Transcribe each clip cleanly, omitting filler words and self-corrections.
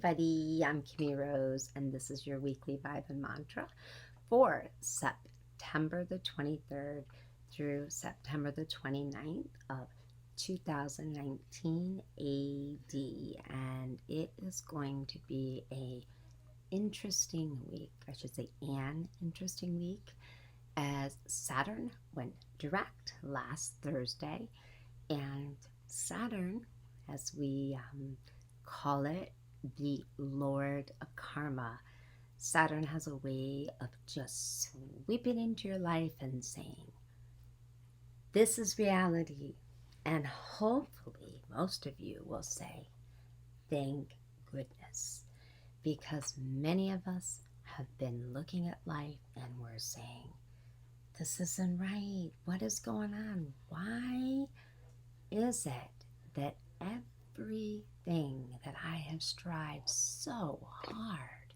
everybody. I'm Kimmie Rose, and this is your weekly vibe and mantra for September the 23rd through September the 29th of 2019 AD. And it is going to be an interesting week. I should say an interesting week, as Saturn went direct last Thursday. And Saturn, as we call it, the Lord of Karma. Saturn has a way of just sweeping into your life and saying, this is reality. And hopefully most of you will say, thank goodness. Because many of us have been looking at life and we're saying, this isn't right. What is going on? Why is it that everything that I have strived so hard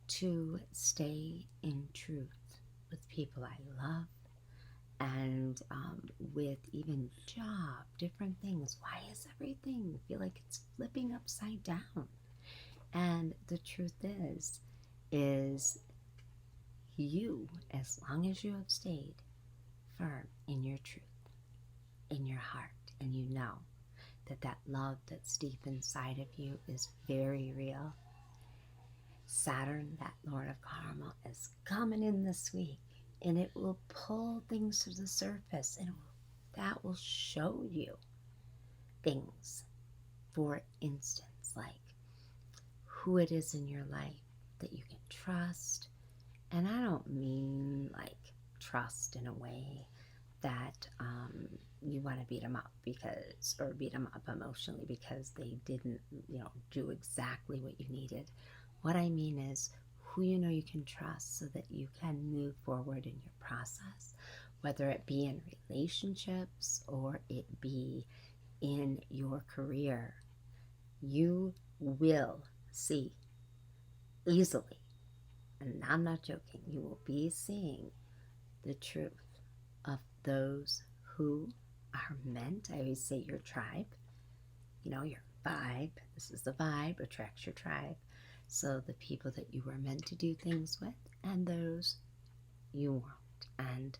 to stay in truth with people I love and with even job, different things, why is everything feel like it's flipping upside down? And the truth is you, as long as you have stayed firm in your truth, in your heart, and you know that love that's deep inside of you is very real. Saturn, that Lord of Karma, is coming in this week, and it will pull things to the surface, and that will show you things. For instance, like who it is in your life that you can trust. And I don't mean like trust in a way that you want to beat them up or beat them up emotionally because they didn't, do exactly what you needed. What I mean is who you know you can trust so that you can move forward in your process, whether it be in relationships or it be in your career. You will see easily, and I'm not joking, you will be seeing the truth of those who are meant. I always say your tribe, your vibe. This is the vibe, attracts your tribe. So the people that you were meant to do things with and those you won't. And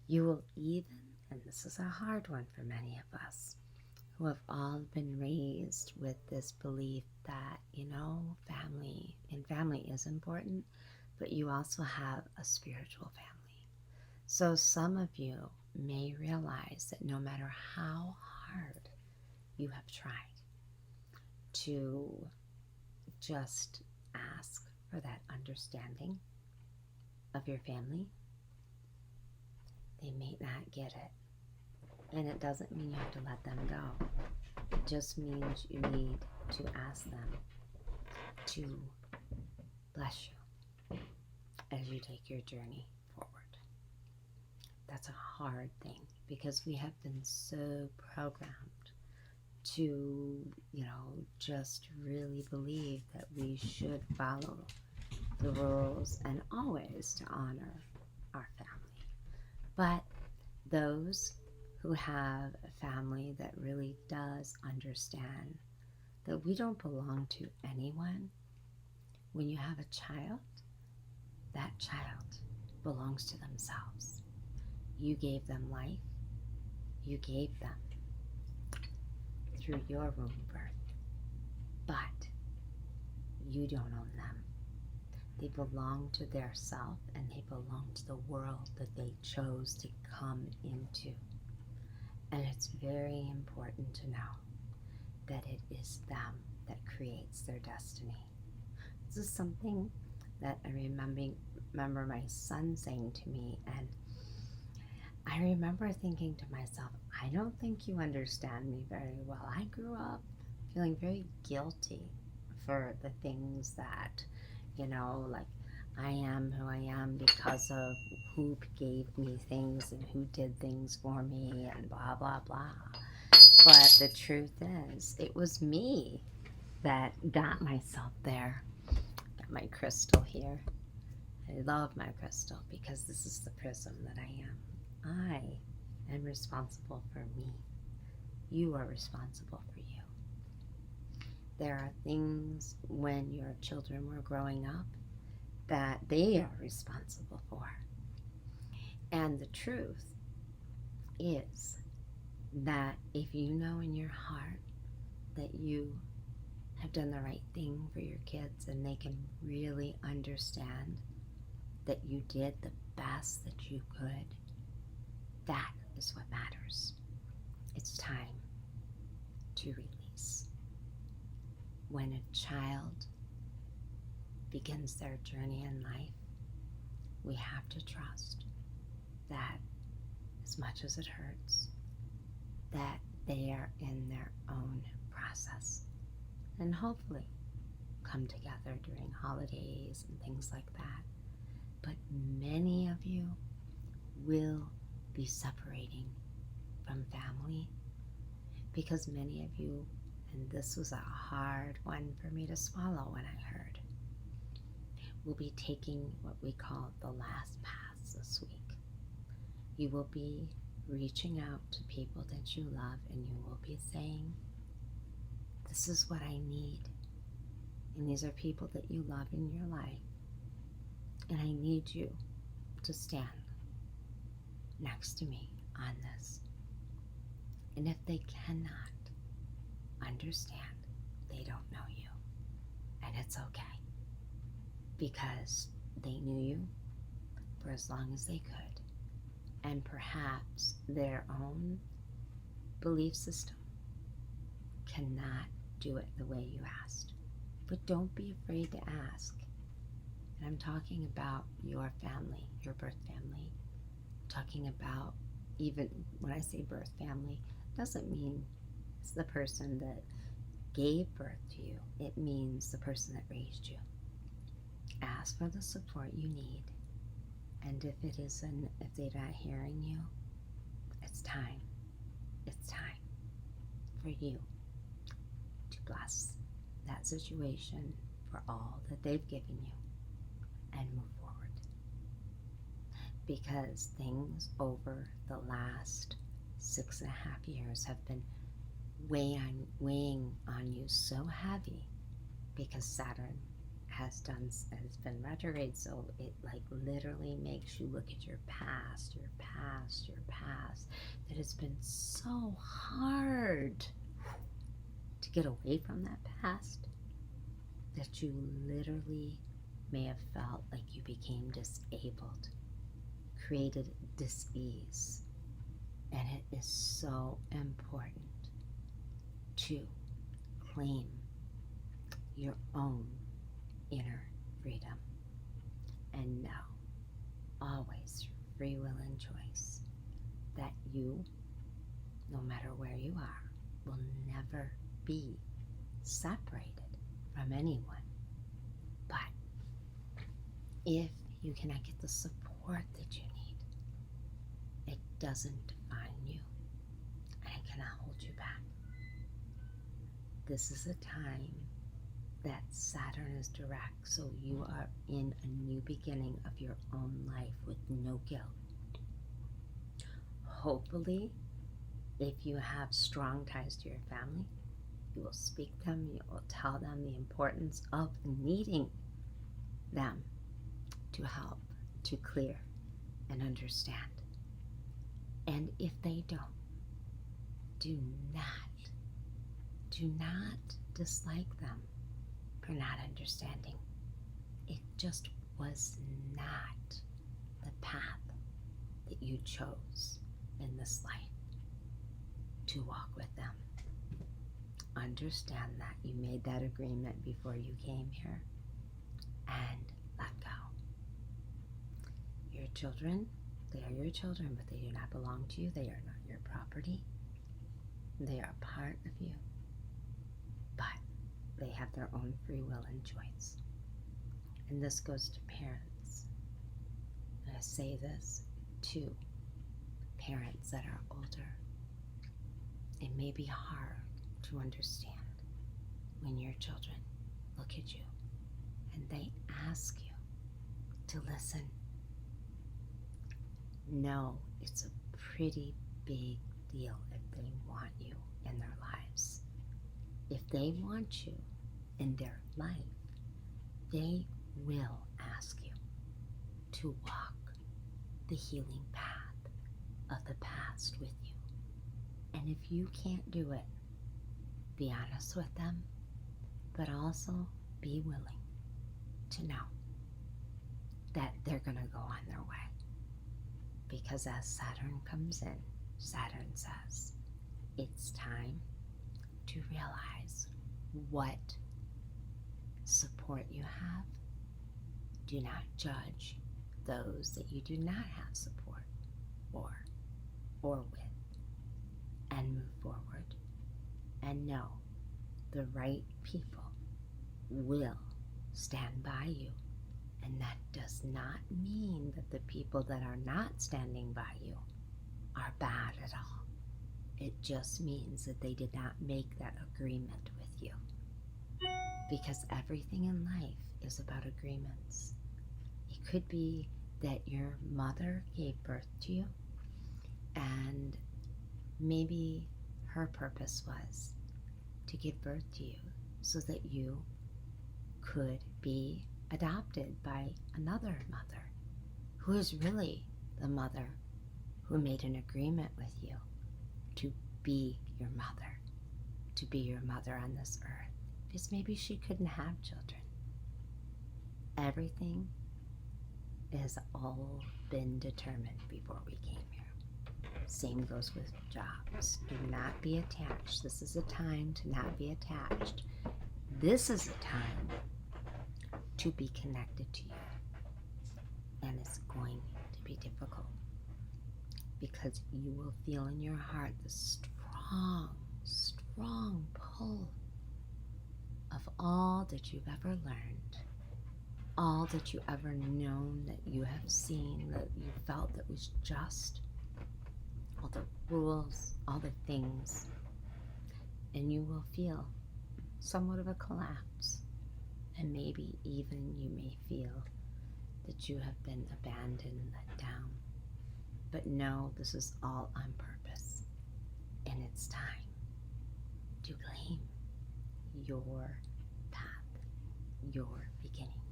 you will even, and this is a hard one for many of us, who have all been raised with this belief that, family is important, but you also have a spiritual family. So some of you may realize that no matter how hard you have tried to just ask for that understanding of your family, they may not get it. And it doesn't mean you have to let them go. It just means you need to ask them to bless you as you take your journey forward. That's a hard thing because we have been so programmed to, just really believe that we should follow the rules and always to honor our family. But those who have a family that really does understand that we don't belong to anyone, when you have a child, that child belongs to themselves. You gave them life. You gave them through your womb birth. But you don't own them. They belong to their self, and they belong to the world that they chose to come into. And it's very important to know that it is them that creates their destiny. This is something that I remember my son saying to me, and I remember thinking to myself, I don't think you understand me very well. I grew up feeling very guilty for the things that, like I am who I am because of who gave me things and who did things for me and blah, blah, blah. But the truth is, it was me that got myself there. Got my crystal here. I love my crystal because this is the prism that I am. I am responsible for me. You are responsible for you. There are things when your children were growing up that they are responsible for. And the truth is that if you know in your heart that you have done the right thing for your kids and they can really understand that you did the best that you could, that is what matters. It's time to release. When a child begins their journey in life, we have to trust that as much as it hurts, that they are in their own process and hopefully come together during holidays and things like that. But many of you will be separating from family because many of you, and this was a hard one for me to swallow when I heard, will be taking what we call the last pass this week. You will be reaching out to people that you love and you will be saying, this is what I need. And these are people that you love in your life. And I need you to stand next to me on this. And if they cannot understand, they don't know you. And it's okay. Because they knew you for as long as they could. And perhaps their own belief system cannot do it the way you asked. But don't be afraid to ask. And I'm talking about your family, your birth family. I'm talking about, even when I say birth family, doesn't mean it's the person that gave birth to you. It means the person that raised you. Ask for the support you need. And if they're not hearing you, it's time. It's time for you to bless that situation for all that they've given you and move forward. Because things over the last 6.5 years have been weighing on you so heavy because Saturn has been retrograde, so it like literally makes you look at your past, that it's been so hard to get away from that past that you literally may have felt like you became disabled, created dis-ease. And it is so important to claim your own inner freedom and know, always through free will and choice, that you, no matter where you are, will never be separated from anyone. But if you cannot get the support that you need, it doesn't define you and it cannot hold you back. This is a time that Saturn is direct, so you are in a new beginning of your own life with no guilt. Hopefully, if you have strong ties to your family, you will speak them, you will tell them the importance of needing them to help, to clear and understand. And if they don't, do not dislike them for not understanding. It just was not the path that you chose in this life to walk with them. Understand that you made that agreement before you came here and let go. Your children, they are your children, but they do not belong to you. They are not your property. They are part of you, but they have their own free will and choice. And this goes to parents. And I say this to parents that are older. It may be hard to understand when your children look at you and they ask you to listen. No, it's a pretty big deal if they want you in their lives. If they want you in their life, they will ask you to walk the healing path of the past with you. And if you can't do it, be honest with them, but also be willing to know that they're going to go on their way. Because as Saturn comes in, Saturn says, it's time to realize what support you have. Do not judge those that you do not have support for or with, and move forward and know the right people will stand by you. And that does not mean that the people that are not standing by you are bad at all. It just means that they did not make that agreement with you. Because everything in life is about agreements. It could be that your mother gave birth to you, and maybe her purpose was to give birth to you so that you could be adopted by another mother who is really the mother who made an agreement with you to be your mother on this earth, because maybe she couldn't have children. Everything has all been determined before we came here. Same goes with jobs. Do not be attached. This is a time to not be attached. This is a time to be connected to you. And it's going to be difficult because you will feel in your heart the strong pull of all that you've ever learned, all that you ever known, that you have seen, that you felt that was just, all the rules, all the things, and you will feel somewhat of a collapse. And maybe even you may feel that you have been abandoned, let down. But no, this is all on purpose. And it's time to claim your path, your beginning.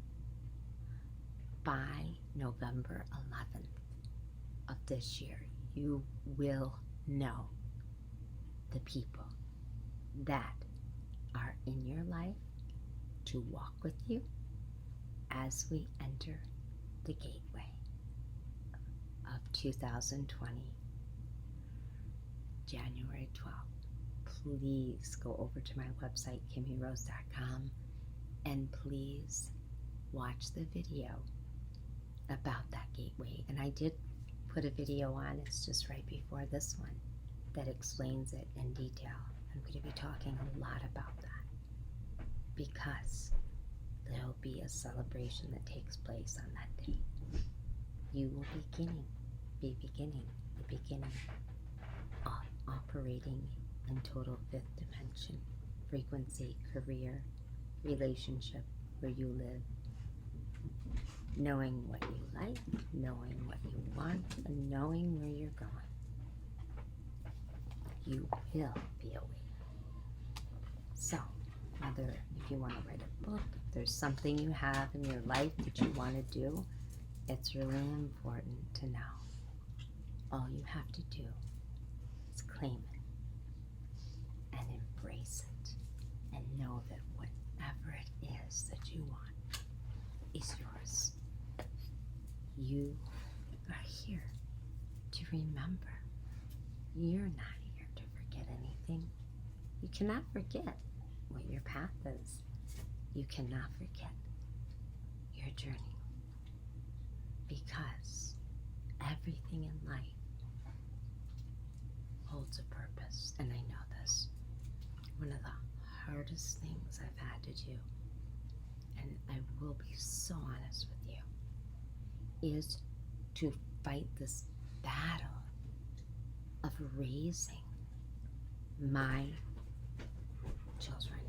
By November 11th of this year, you will know the people that are in your life to walk with you as we enter the gateway of 2020, January 12th. Please go over to my website, KimmieRose.com, and please watch the video about that gateway. And I did put a video on, it's just right before this one, that explains it in detail. I'm going to be talking a lot about that, because there'll be a celebration that takes place on that date. You will be beginning the beginning of operating in total fifth dimension, frequency, career, relationship, where you live, knowing what you like, knowing what you want, and knowing where you're going. You will be awake. So, whether if you want to write a book, if there's something you have in your life that you want to do, it's really important to know. All you have to do is claim it and embrace it, and know that whatever it is that you want is yours. You are here to remember. You're not here to forget anything. You cannot forget what your path is. You cannot forget your journey, because everything in life holds a purpose. And I know this. One of the hardest things I've had to do, and I will be so honest with you, is to fight this battle of raising my children,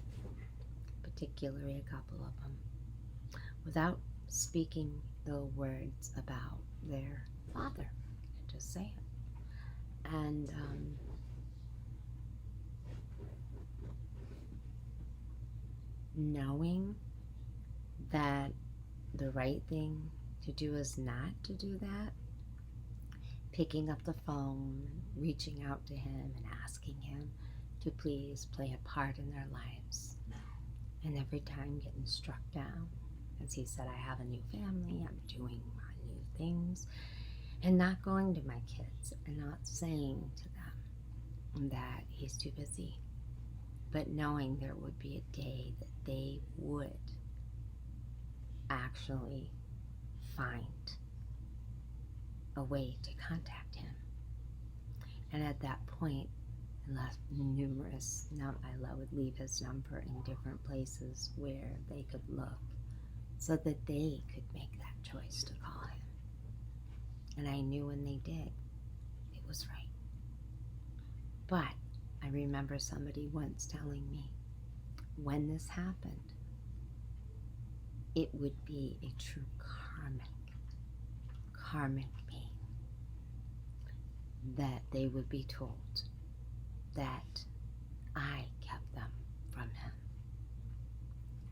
particularly a couple of them, without speaking the words about their father. I just say it. And knowing that the right thing to do is not to do that, picking up the phone, reaching out to him and asking him to please play a part in their lives. And every time getting struck down, as he said, I have a new family, I'm doing my new things, and not going to my kids and not saying to them that he's too busy, but knowing there would be a day that they would actually find a way to contact him. And at that point, I left numerous, I would leave his number in different places where they could look so that they could make that choice to call him. And I knew when they did, it was right. But I remember somebody once telling me, when this happened, it would be a true karmic being, that they would be told that I kept them from him.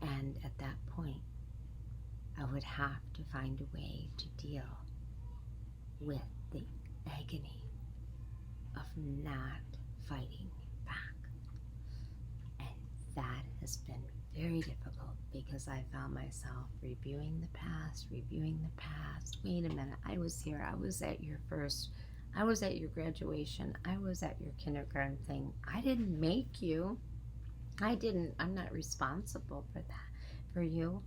And at that point, I would have to find a way to deal with the agony of not fighting back. And that has been very difficult because I found myself reviewing the past. Wait a minute, I was here, I was at your graduation, I was at your kindergarten thing. I didn't make you. I'm not responsible for that, for you,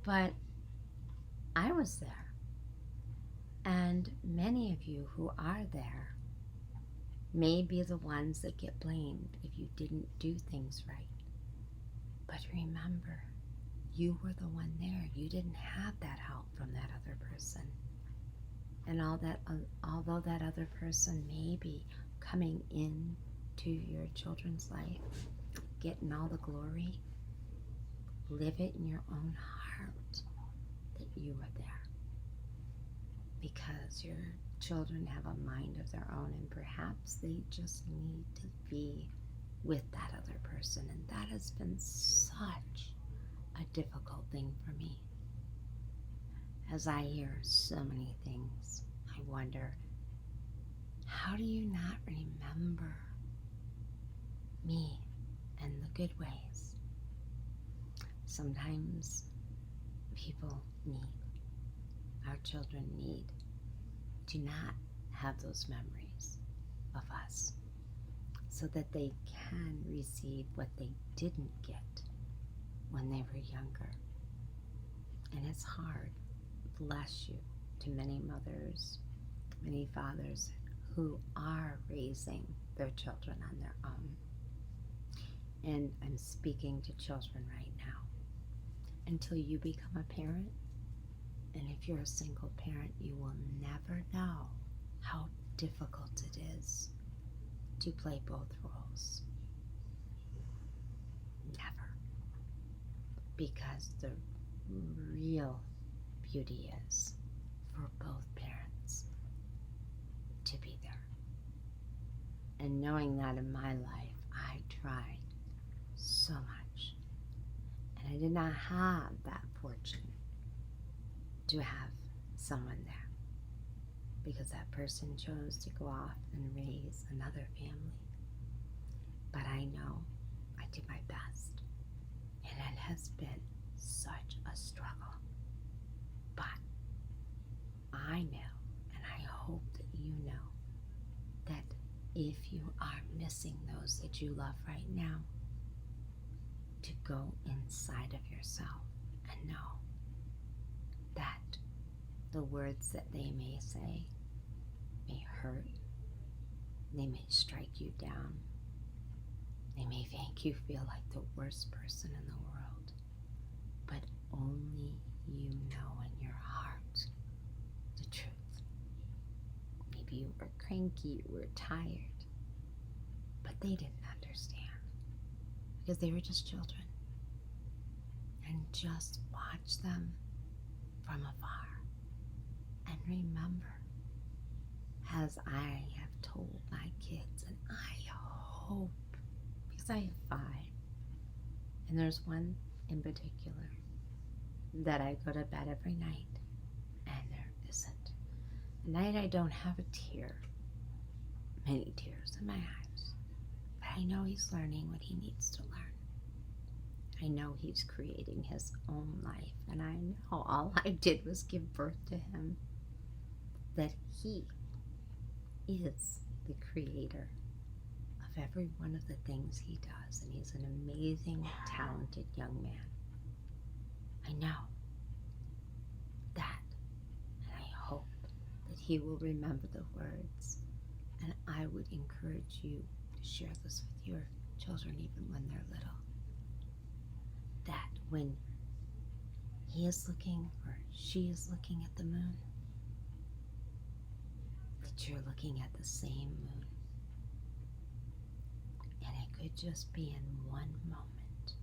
but I was there. And many of you who are there may be the ones that get blamed if you didn't do things right. But remember, you were the one there. You didn't have that help from that other person. And although that other person may be coming into your children's life, getting all the glory, live it in your own heart that you were there. Because your children have a mind of their own, and perhaps they just need to be with that other person. And that has been such a difficult thing for me. As I hear so many things, I wonder, how do you not remember me and the good ways? Sometimes our children need to not have those memories of us so that they can receive what they didn't get when they were younger. And it's hard, bless you, to many mothers, many fathers who are raising their children on their own. And I'm speaking to children right now. Until you become a parent, and if you're a single parent, you will never know how difficult it is to play both roles. Never. Because the real beauty is for both parents to be there. And knowing that in my life, I tried so much. And I did not have that fortune to have someone there, because that person chose to go off and raise another family. But I know I did my best, and it has been such a struggle. But I know, and I hope that you know, that if you are missing those that you love right now, to go inside of yourself and know that the words that they may say may hurt, they may strike you down, they may make you feel like the worst person in the world, but only you know in your heart the truth. Maybe you were cranky, you were tired, but they didn't understand because they were just children. And just watch them from afar. And remember, as I have told my kids, and I hope, because I have 5, and there's one in particular that I go to bed every night and there isn't a night I don't have a tear, many tears in my eyes. But I know he's learning what he needs to learn. I know he's creating his own life, and I know all I did was give birth to him. That he is the creator of every one of the things he does, and he's an amazing, talented young man. I know that, and I hope that he will remember the words, and I would encourage you to share this with your children even when they're little. That when he is looking or she is looking at the moon, that you're looking at the same moon. And it could just be in one moment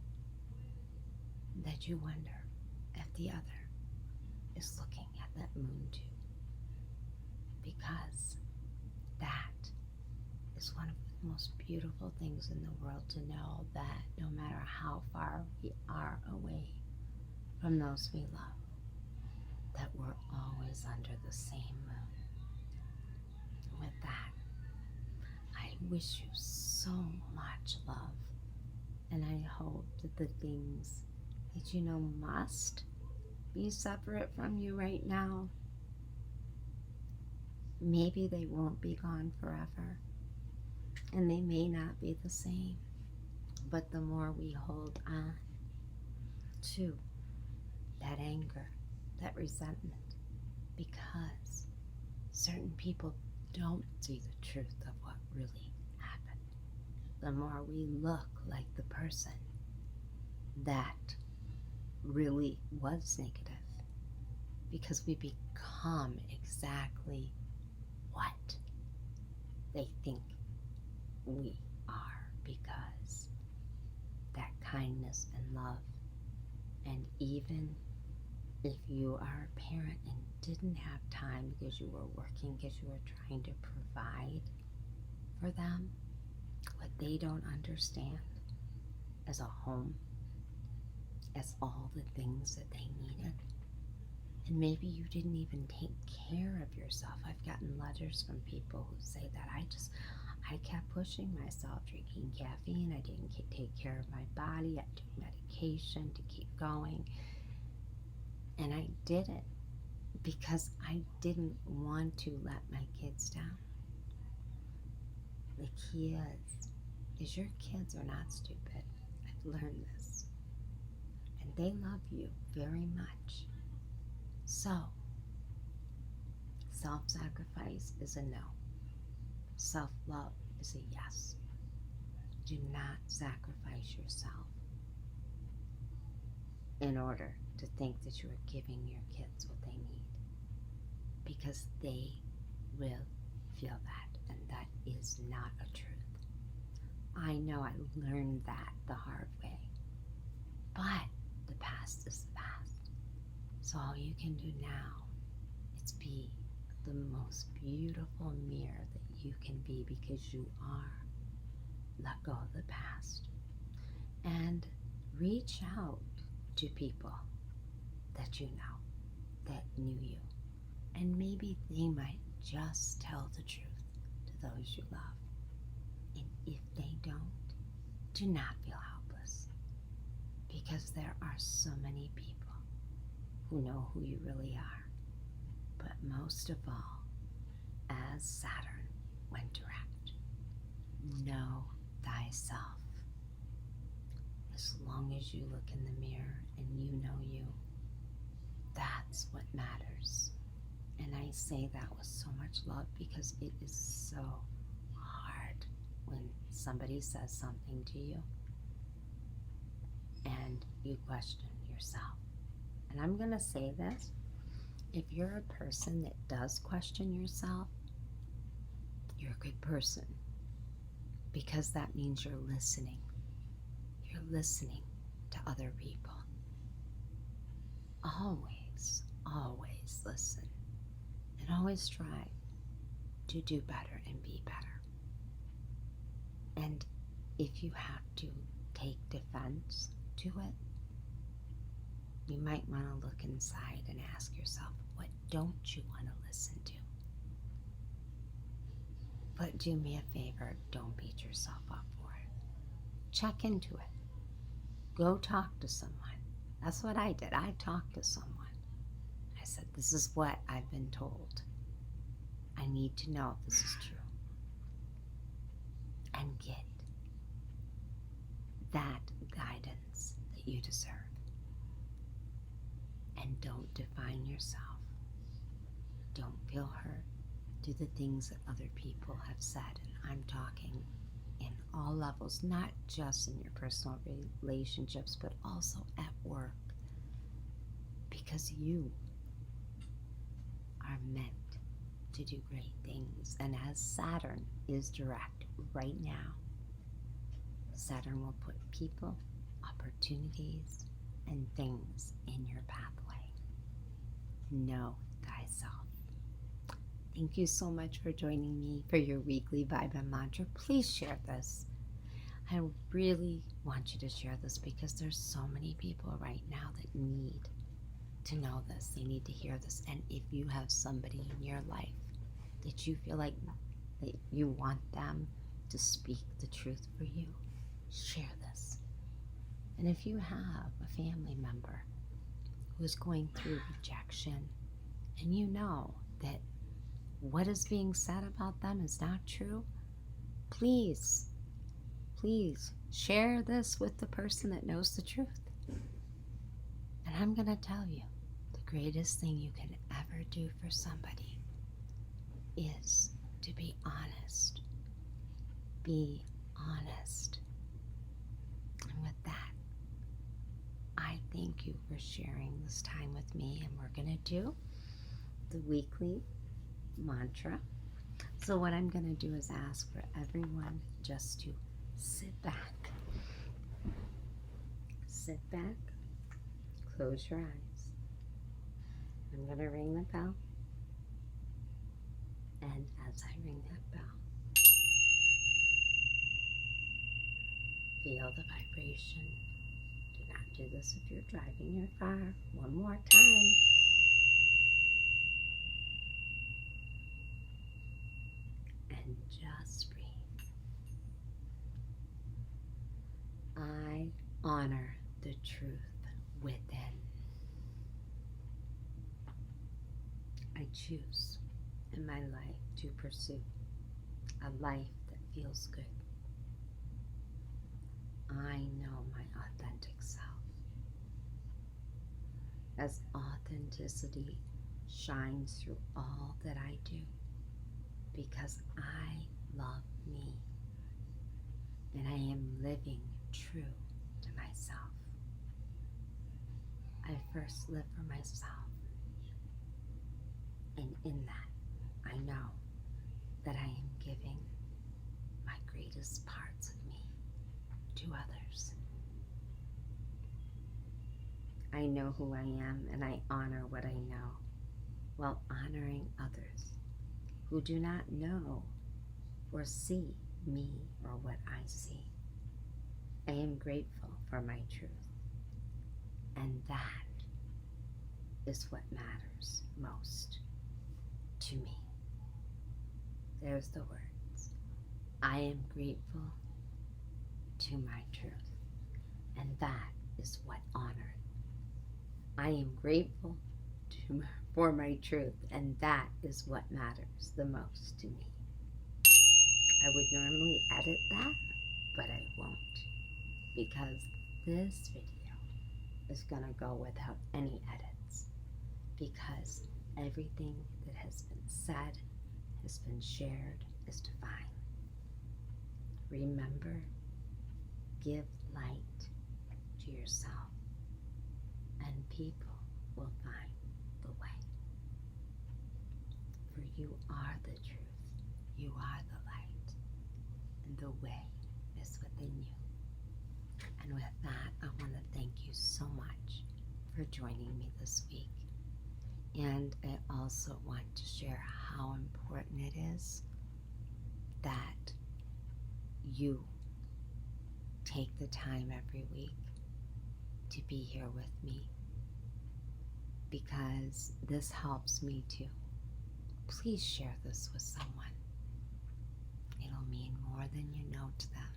that you wonder if the other is looking at that moon too. Because that is one of the most beautiful things in the world, to know that no matter how far we are away from those we love, that we're always under the same moon. And with that, I wish you so much love, and I hope that the things that you know must be separate from you right now, maybe they won't be gone forever, and they may not be the same, but the more we hold on to that anger, that resentment, because certain people don't see the truth of what really happened, the more we look like the person that really was negative, because we become exactly what they think we are, because that kindness and love, and even if you are a parent and didn't have time because you were working, because you were trying to provide for them what they don't understand as a home, as all the things that they needed. And maybe you didn't even take care of yourself. I've gotten letters from people who say that I kept pushing myself, drinking caffeine, I didn't take care of my body, I took medication to keep going. And I did it because I didn't want to let my kids down. The key is your kids are not stupid. I've learned this. And they love you very much. So, self-sacrifice is a no. Self-love is a yes. Do not sacrifice yourself in order to think that you are giving your kids what they need, because they will feel that, and that is not a truth. I know I learned that the hard way, but the past is the past. So all you can do now is be the most beautiful mirror that you can be, because you are. Let go of the past and reach out to people that you know, that knew you, and maybe they might just tell the truth to those you love. And if they don't, do not feel helpless, because there are so many people who know who you really are. But most of all, as Saturn went direct, know thyself. As long as you look in the mirror and you know you, that's what matters. And I say that with so much love, because it is so hard when somebody says something to you and you question yourself. And I'm going to say this, if you're a person that does question yourself, you're a good person, because that means you're listening. You're listening to other people. Always, always listen, and always strive to do better and be better. And if you have to take defense to it, you might want to look inside and ask yourself, what don't you want to listen to? But do me a favor, don't beat yourself up for it. Check into it. Go talk to someone. That's what I did. I talked to someone. I said, this is what I've been told. I need to know if this is true. And get that guidance that you deserve. And don't define yourself. Don't feel hurt. Do the things that other people have said. And I'm talking in all levels, not just in your personal relationships, but also at work. Because you are meant to do great things. And as Saturn is direct right now, Saturn will put people, opportunities, and things in your pathway. Know thyself. Thank you so much for joining me for your weekly Vibe and Mantra. Please share this. I really want you to share this because there's so many people right now that need to know this. They need to hear this. And if you have somebody in your life that you feel like that you want them to speak the truth for you, share this. And if you have a family member who is going through rejection and you know that what is being said about them is not true, please share this with the person that knows the truth. And I'm going to tell you, the greatest thing you can ever do for somebody is to be honest. Be honest. And with that, I thank you for sharing this time with me, and we're going to do the weekly mantra. So what I'm going to do is ask for everyone just to sit back, close your eyes. I'm going to ring the bell, and as I ring that bell, feel the vibration. Do not do this if you're driving your car. One more time. And just breathe. I honor the truth within. I choose in my life to pursue a life that feels good. I know my authentic self. As authenticity shines through all that I do, because I love me and I am living true to myself. I first live for myself, and in that I know that I am giving my greatest parts of me to others. I know who I am and I honor what I know while honoring others who do not know or see me or what I see. I am grateful for my truth, and that is what matters most to me. There's the words. I am grateful to my truth, and that is what honors. I am grateful for my truth, and that is what matters the most to me. I would normally edit that, but I won't, because this video is going to go without any edits, because everything that has been said, has been shared, is divine. Remember, give light to yourself, and people will find the way. For you are the truth, you are the light, and the way is within you. And with that, I want to thank you so much for joining me this week. And I also want to share how important it is that you take the time every week to be here with me because this helps me too. Please share this with someone. It'll mean more than you know to them.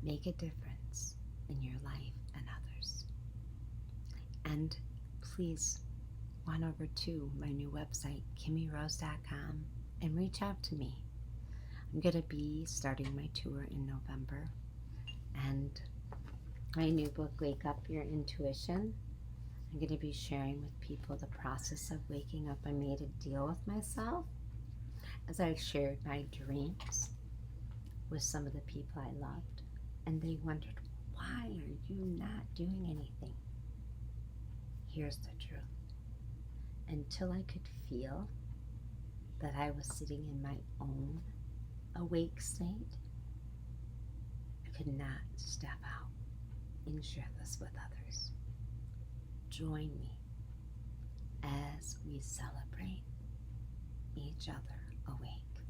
Make a difference in your life and others. And please run over to my new website, KimmieRose.com, and reach out to me. I'm going to be starting my tour in November, and my new book, Wake Up Your Intuition, I'm going to be sharing with people the process of waking up. I made a deal with myself as I shared my dreams with some of the people I loved, and they wondered, why are you not doing anything? Here's the truth. Until I could feel that I was sitting in my own awake state, I could not step out and share this with others. Join me as we celebrate each other awake.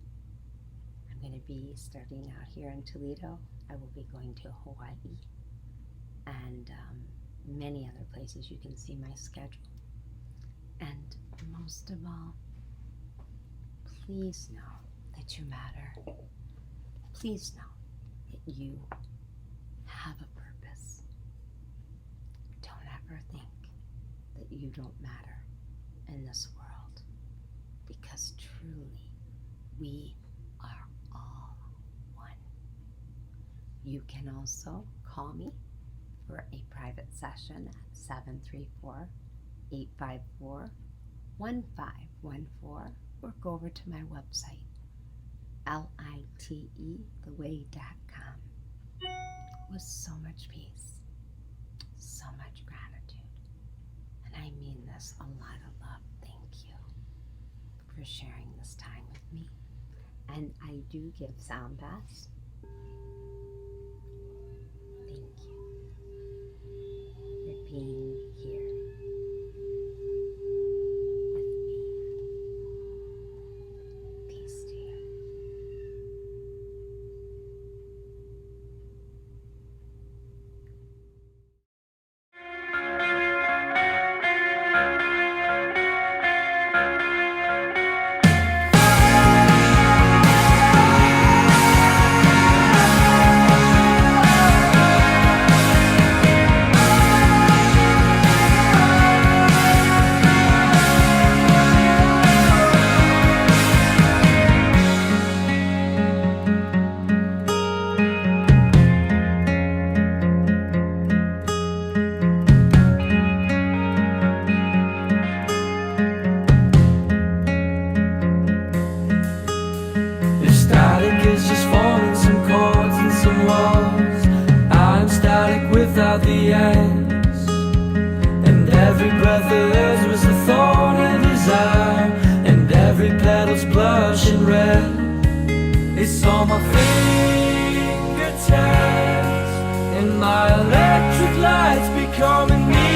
I'm going to be starting out here in Toledo. I will be going to Hawaii and many other places. You can see my schedule. And most of all, please know that you matter. Please know that you have a purpose. Don't ever think that you don't matter in this world, because truly we are all one. You can also call me for a private session at 734-854-1514, or go over to my website, litetheway.com, with so much peace, so much gratitude, and I mean this a lot of love. Thank you for sharing this time with me, and I do give sound baths. Thank you for being here with me. Peace to you. Without the ends, and every breath of hers was a thorn in desire, and every petal's blushing red. It's on my fingertips, and my electric lights becoming me.